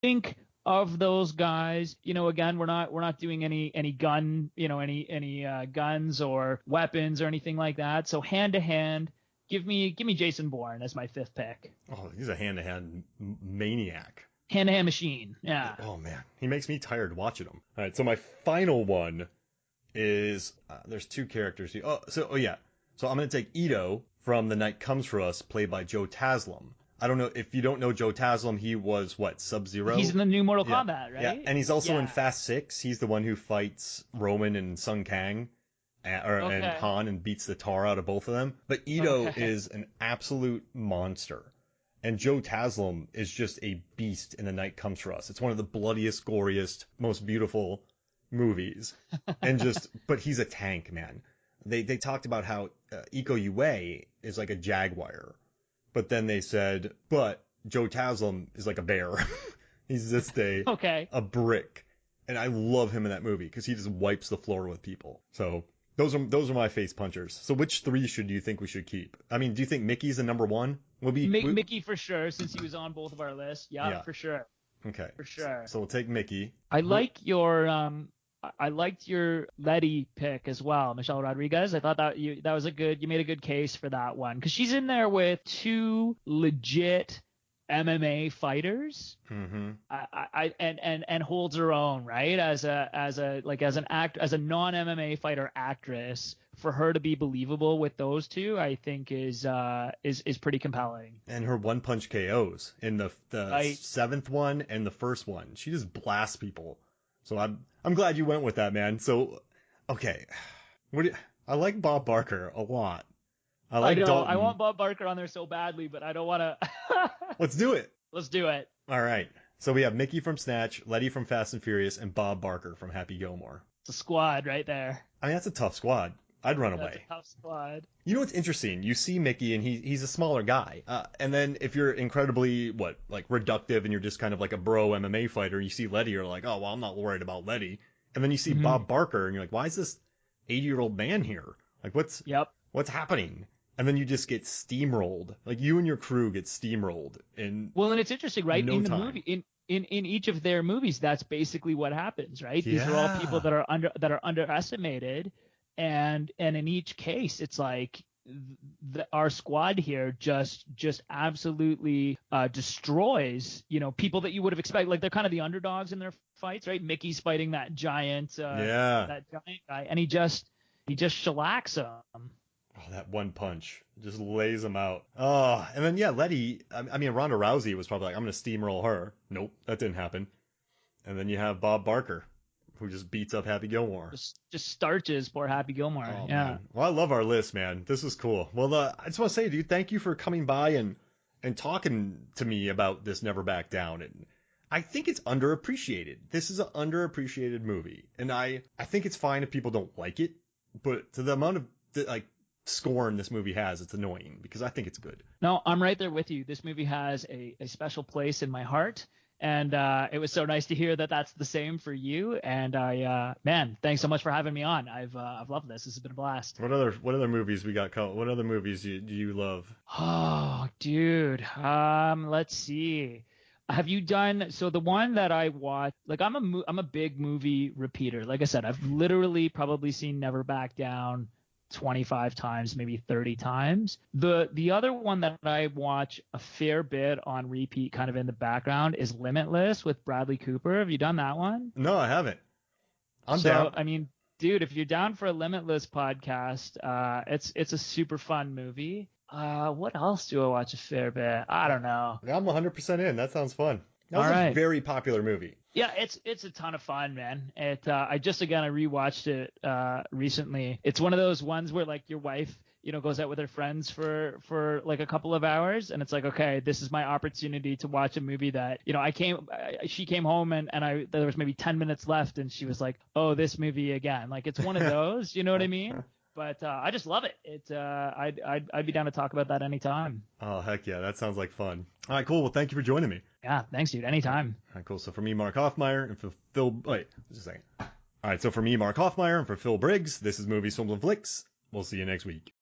think of those guys, again, we're not doing any gun, any guns or weapons or anything like that. So hand to hand, give me Jason Bourne as my fifth pick. Oh, he's a hand-to-hand maniac. Hand-to-hand machine. Yeah. Oh man, he makes me tired watching him. All right, so my final one is there's two characters here. Oh yeah. So I'm gonna take Ito from The Night Comes for Us, played by Joe Taslim. I don't know if you don't know Joe Taslim. He was what, Sub-Zero? He's in the new Mortal Kombat, right? Yeah, and he's also in Fast 6. He's the one who fights Roman and Sung Kang, and Han, and beats the tar out of both of them. But Ito is an absolute monster. And Joe Taslim is just a beast in The Night Comes for Us. It's one of the bloodiest, goriest, most beautiful movies. But he's a tank, man. They talked about how Iko Uwais is like a jaguar. But then they said, but Joe Taslim is like a bear. He's just a brick. And I love him in that movie because he just wipes the floor with people. So those are my face punchers. So which three do you think we should keep? I mean, do you think Mickey's the number one? Mickey for sure, since he was on both of our lists. Yeah, for sure. Okay. For sure. So we'll take Mickey. I liked your Letty pick as well, Michelle Rodriguez. I thought that you made a good case for that one because she's in there with two legit MMA fighters. Mm-hmm. And holds her own, right? As a non-MMA fighter actress, for her to be believable with those two, I think is pretty compelling. And her one punch KOs in the seventh one and the first one, she just blasts people. So I'm glad you went with that, man. So, okay. I like Bob Barker a lot. I like Dalton. I want Bob Barker on there so badly, but I don't want to. Let's do it. Let's do it. All right. So we have Mickey from Snatch, Letty from Fast and Furious, and Bob Barker from Happy Gilmore. It's a squad right there. I mean, that's a tough squad. I'd run away. That's a tough squad. You know what's interesting? You see Mickey, and he's a smaller guy. And then if you're incredibly, reductive, and you're just kind of like a bro MMA fighter, you see Letty, you're like, oh, well, I'm not worried about Letty. And then you see Bob Barker, and you're like, why is this 80-year-old man here? Like, what's happening? And then you just get steamrolled. Like, you and your crew get steamrolled. And it's interesting, right? In the movie, in each of their movies, that's basically what happens, right? Yeah. These are all people that are underestimated. And in each case, it's like our squad here just absolutely destroys, people that you would have expected. Like, they're kind of the underdogs in their fights, right? Mickey's fighting that giant guy, and he just shellacks him. Oh, that one punch just lays him out. Oh, and then Letty. I mean, Ronda Rousey was probably like, I'm gonna steamroll her. Nope, that didn't happen. And then you have Bob Barker, who just beats up Happy Gilmore. Just starches poor Happy Gilmore. Oh, yeah. Man. Well, I love our list, man. This is cool. Well, I just want to say, dude, thank you for coming by and talking to me about this Never Back Down. And I think it's underappreciated. This is an underappreciated movie. And I think it's fine if people don't like it, but to the amount of scorn this movie has, it's annoying because I think it's good. No, I'm right there with you. This movie has a special place in my heart. And it was so nice to hear that that's the same for you. And thanks so much for having me on. I've loved this. This has been a blast. What other movies we got? What other movies do you love? Oh, dude. Let's see. Have you done so? The one that I watched, I'm a big movie repeater. Like I said, I've literally probably seen Never Back Down 25 times, maybe 30 times. The other one that I watch a fair bit on repeat, kind of in the background, is Limitless with Bradley Cooper. Have you done that one? No, I haven't. I'm down. I mean, dude, if you're down for a Limitless podcast, it's a super fun movie. What else do I watch a fair bit? I don't know. I'm 100% in. That sounds fun. That was a very popular movie. Yeah, it's a ton of fun, man. I rewatched it recently. It's one of those ones where like your wife, goes out with her friends for like a couple of hours, and it's like, okay, this is my opportunity to watch a movie that, she came home and there was maybe 10 minutes left, and she was like, oh, this movie again. Like, it's one of those, you know what I mean? But I just love it. I'd be down to talk about that anytime. Oh, heck yeah. That sounds like fun. All right, cool. Well, thank you for joining me. Yeah, thanks, dude. Anytime. All right, cool. So for me, Mark Hoffmeyer, and for Phil... Wait, just a second. All right, so for me, Mark Hoffmeyer, and for Phil Briggs, this is Movies, Films, and Flicks. We'll see you next week.